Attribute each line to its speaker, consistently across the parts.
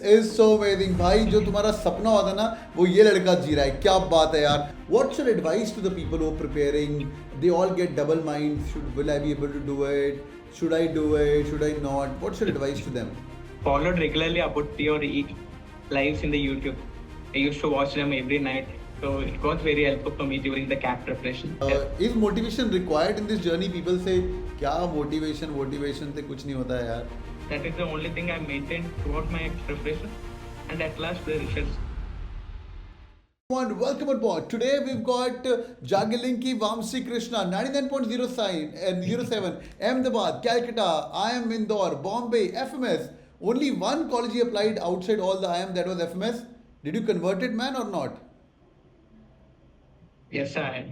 Speaker 1: is so amazing भाई जो तुम्हारा सपना होता ना वो ये लड़का जी रहा है क्या बात है यार. What's your advice to the people who are preparing? They all get double minds. Will I be able to do it? Should I do it? Should I not? What's your advice to them?
Speaker 2: Followed regularly about your lives in the YouTube. I used to watch them every night. So it was very helpful for me during the CAT preparation.
Speaker 1: Is motivation required in this journey? People say क्या motivation से कुछ नहीं होता है यार.
Speaker 2: That is the only thing I maintained throughout my preparation, and at last the results.
Speaker 1: Welcome on board. Today we've got Jagilinki Vamsi Krishna, 99.07, Ahmedabad, Calcutta, IIM Indore, Bombay, FMS. Only one college he applied outside all the IIM, that was FMS. Did you convert it, man, or not?
Speaker 2: Yes, I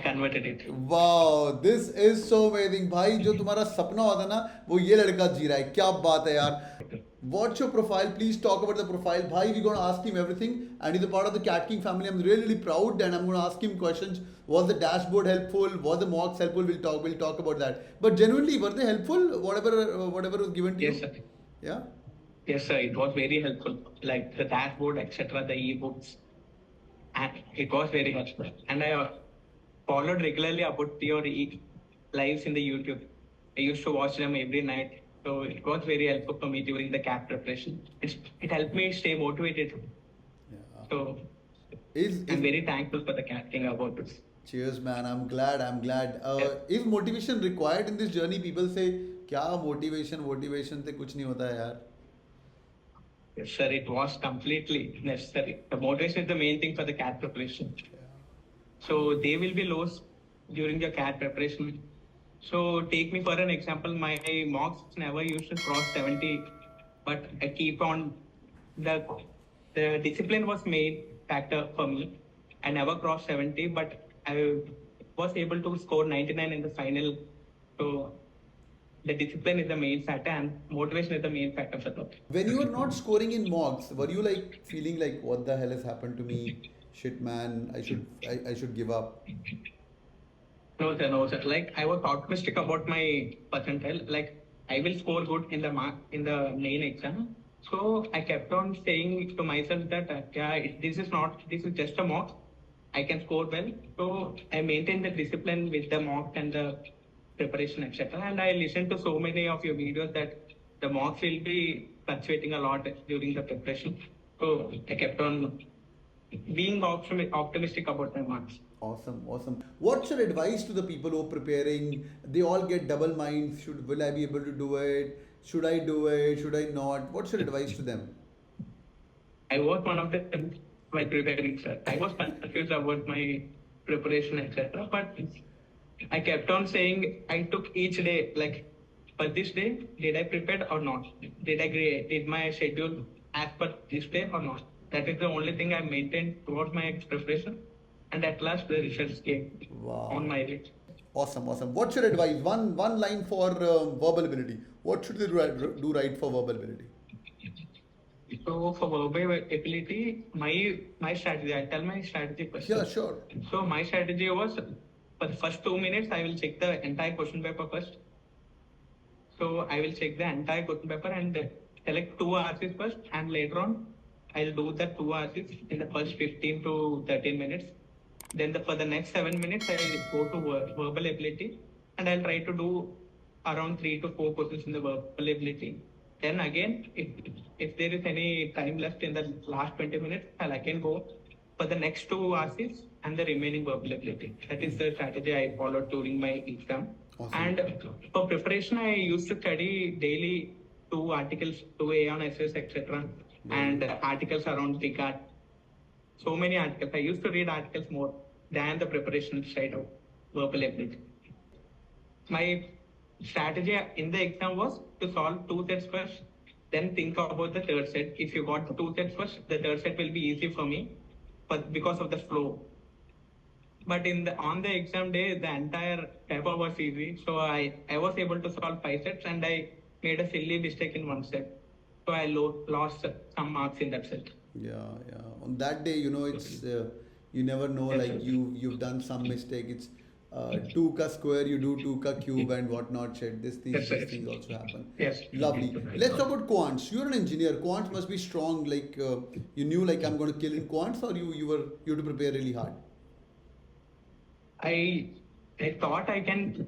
Speaker 2: converted it.
Speaker 1: Wow, this is so amazing. भाई जो तुम्हारा सपना होता ना वो ये लड़का जी रहा है क्या बात है यार. What's your profile? Please talk about the profile. Bhai, we're going to ask him everything. And he's a part of the Cat King family. I'm really, really proud and I'm going to ask him questions. Was the dashboard helpful? Was the mocks helpful? We'll talk about that. But genuinely, were they helpful? Whatever was given to you?
Speaker 2: Yes, sir.
Speaker 1: Yeah?
Speaker 2: Yes, sir. It was very helpful. Like the dashboard, etc., the ebooks. And it was very helpful. And I followed regularly about your lives in the YouTube. I used to watch them every night. So it was very helpful for me during the CAT preparation. It helped me stay motivated.
Speaker 1: Yeah.
Speaker 2: So I'm very thankful for the CAT King about this.
Speaker 1: Cheers, man. I'm glad. Is motivation required in this journey? People say, क्या motivation से कुछ नहीं होता है यार.
Speaker 2: Yes, sir. It was completely necessary. The motivation is the main thing for the CAT preparation.
Speaker 1: Yeah.
Speaker 2: So they will be lows during the CAT preparation. So take me for an example, my mocks never used to cross 70, but I keep on, the discipline was made factor for me. I never crossed 70, but I was able to score 99 in the final. So the discipline is the main factor and motivation is the main factor for that.
Speaker 1: When you were not scoring in mocks, were you like feeling like what the hell has happened to me? Shit, man, I should give up.
Speaker 2: No, sir. Like I was optimistic about my percentile. Like I will score good in the main exam. So I kept on saying to myself that this is just a mock. I can score well. So I maintained the discipline with the mock and the preparation, etc. And I listened to so many of your videos that the mocks will be fluctuating a lot during the preparation. So I kept on being optimistic about my marks.
Speaker 1: Awesome. What's your advice to the people who are preparing? They all get double minds. Will I be able to do it? Should I do it? Should I not? What's your advice to them?
Speaker 2: I was one of them while preparing, sir. I was confused about my preparation, etc. But I kept on saying I took each day, like for this day, did I prepare or not? Did my schedule as per this day or not? That is the only thing I maintained throughout my preparation. And at last the results came on my list.
Speaker 1: Awesome. What's your advice? One line for verbal ability. What should they do right for verbal ability?
Speaker 2: So for verbal ability, my strategy, I'll tell my strategy first.
Speaker 1: Yeah, sure.
Speaker 2: So my strategy was for the first 2 minutes, I will check the entire question paper first. So I will check the entire question paper and select 2 RCs first, and later on I'll do the 2 RCs in the first 15 to 13 minutes. Then for the next 7 minutes, I'll go to verbal ability and I'll try to do around 3 to 4 questions in the verbal ability. Then again, if there is any time left in the last 20 minutes, I'll again go for the next 2 RCs and the remaining verbal ability. That is the strategy I followed during my exam.
Speaker 1: Awesome.
Speaker 2: And for preparation, I used to study daily 2 articles, 2 Aeon essays, etc. And articles around the art. So many articles. I used to read articles more than the preparation side of verbal ability. My strategy in the exam was to solve 2 sets first, then think about the third set. If you got the 2 sets first, the third set will be easy for me, but because of the flow. But on the exam day, the entire paper was easy. So I was able to solve 5 sets and I made a silly mistake in 1 set. So I lost some marks in that set.
Speaker 1: Yeah. On that day, it's you never know.
Speaker 2: Yes,
Speaker 1: like
Speaker 2: sir.
Speaker 1: you've done some mistake. It's 2 ka square, you do 2 ka cube and whatnot shit. These things also happen.
Speaker 2: Yes.
Speaker 1: Lovely. Let's talk about quants. You're an engineer. Quants must be strong. Like you knew like I'm going to kill in quants, or you had to prepare really hard.
Speaker 2: I thought I can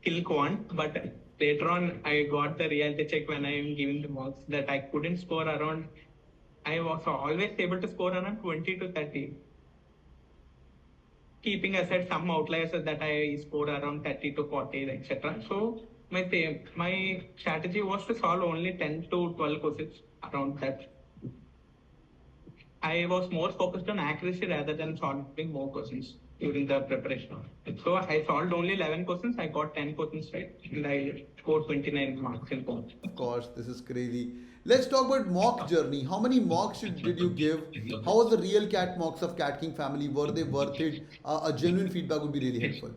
Speaker 2: kill quant, but later on I got the reality check when I am giving the marks that I couldn't score around. I was always able to score around 20 to 30. Keeping aside some outliers that I scored around 30 to 40, etc. So my strategy was to solve only 10 to 12 questions around that. I was more focused on accuracy rather than solving more questions during the preparation. So I solved only 11 questions. I got 10 questions right, and I scored 29 marks in quant.
Speaker 1: Of course, this is crazy. Let's talk about mock journey. How many mocks did you give? How was the real cat mocks of Cat King family? Were they worth it? A genuine feedback would be really helpful.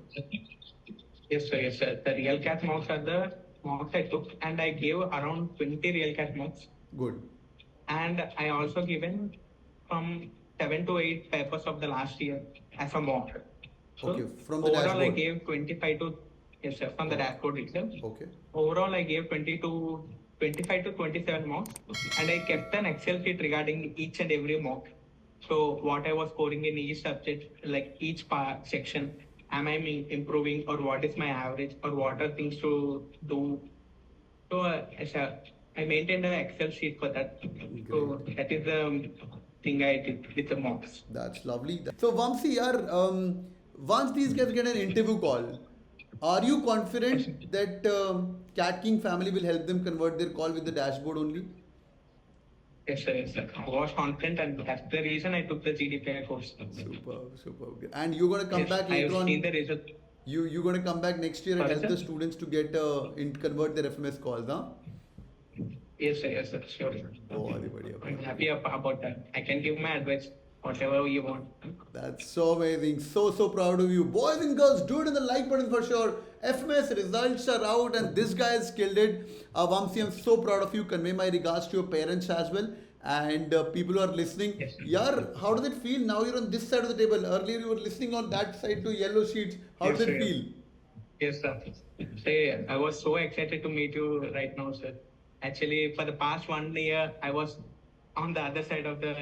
Speaker 2: Yes, sir. Yes, sir. The real cat mocks are the mocks I took, and I gave around 20 real cat mocks.
Speaker 1: Good.
Speaker 2: And I also given from 7 to 8 papers of the last year as a mock. So
Speaker 1: Okay, from the
Speaker 2: overall, I
Speaker 1: dashboard.
Speaker 2: gave 25 to, yes, sir, from the dashboard itself.
Speaker 1: Okay.
Speaker 2: Overall, I gave 25 to 27 mocks, and I kept an Excel sheet regarding each and every mock. So what I was scoring in each subject, like each section, am I improving, or what is my average, or what are things to do. So I maintained an Excel sheet for that. So that is the thing I did with the mocks.
Speaker 1: That's lovely. So Vamsi, once these guys get an interview call, are you confident that Cat King family will help them convert their call with the dashboard only?
Speaker 2: Yes, sir. Yes, sir. I was confident, and that's the reason I took the GDPI course.
Speaker 1: Superb. And you're gonna come
Speaker 2: Yes,
Speaker 1: back
Speaker 2: I
Speaker 1: later
Speaker 2: have
Speaker 1: on.
Speaker 2: seen the result.
Speaker 1: You're gonna come back next year and
Speaker 2: Sorry,
Speaker 1: help
Speaker 2: sir?
Speaker 1: the students to get convert their FMS calls, huh?
Speaker 2: Yes, sir. Yes, sir. Sure.
Speaker 1: बहुत ही बढ़िया.
Speaker 2: I'm happy about that. I can give my advice, whatever you want.
Speaker 1: That's so amazing. So proud of you. Boys and girls, do it in the like button for sure. FMS results are out and this guy has killed it. Vamsi, I'm so proud of you. Convey my regards to your parents as well. And people who are listening.
Speaker 2: Yes.
Speaker 1: Yar, how does it feel? Now you're on this side of the table. Earlier you were listening on that side to yellow sheets. How
Speaker 2: Yes,
Speaker 1: does it
Speaker 2: sir.
Speaker 1: feel?
Speaker 2: Yes, sir. Say, I was so excited to meet you right now, sir. Actually, for the past 1 year, I was on the other side of the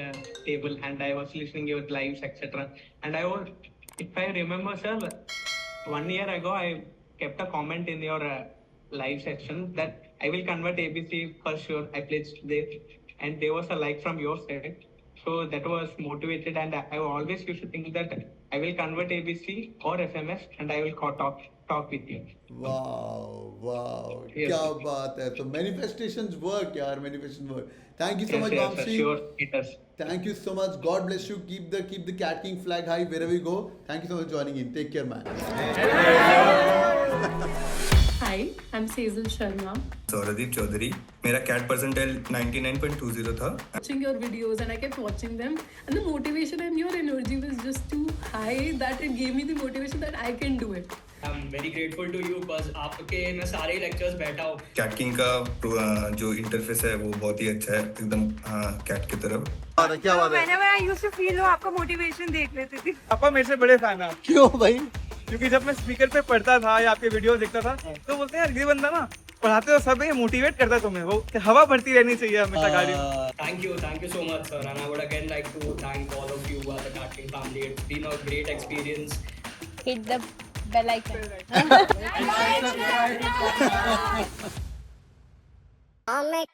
Speaker 2: table and I was listening your lives, etc. And if I remember, sir, 1 year ago, I kept a comment in your live section that I will convert ABC for sure. I pledged there, and there was a like from your side. So that was motivated, and I always used to think that I will convert ABC or FMS, and I will talk with you.
Speaker 1: Wow.
Speaker 2: Yes.
Speaker 1: क्या बात है. So manifestations work, yaar. Manifestations work. Thank you so much,
Speaker 2: Yes,
Speaker 1: Vamsi.
Speaker 2: sure, it does.
Speaker 1: Thank you so much. God bless you. Keep the Cat King flag high wherever you go. Thank you so much for joining in. Take care, man.
Speaker 3: Hi, I'm Sejal Sharma.
Speaker 4: सौरदीप Chaudhary. मेरा cat percentile 99.20 था.
Speaker 3: Watching your videos and I kept watching them, and the motivation and your energy was just too high that it gave me the motivation that I can do it.
Speaker 5: I'm very grateful to you because आपके मैं सारे lectures बैठा हूँ.
Speaker 4: Cat king का जो interface है वो बहुत ही अच्छा है, एकदम कैट की तरफ.
Speaker 1: क्या बात है?
Speaker 6: Whenever I used to feel low, आपका motivation देख लेती थी.
Speaker 7: पापा मेरे से बड़े फैन है.
Speaker 1: क्यों भाई?
Speaker 7: क्योंकि जब मैं स्पीकर पे पढ़ता था या आपके वीडियो देखता था तो बोलते हैं यार ये बंदा ना पढ़ाते हो सब ये मोटिवेट करता है तुम्हें, वो हवा भरती रहनी चाहिए हमेशा गाड़ी में.
Speaker 5: Thank you so much, sir. And I would again like to thank all of you as a Cat King family. It's been a great experience.
Speaker 6: Hit the bell icon.
Speaker 8: I'll make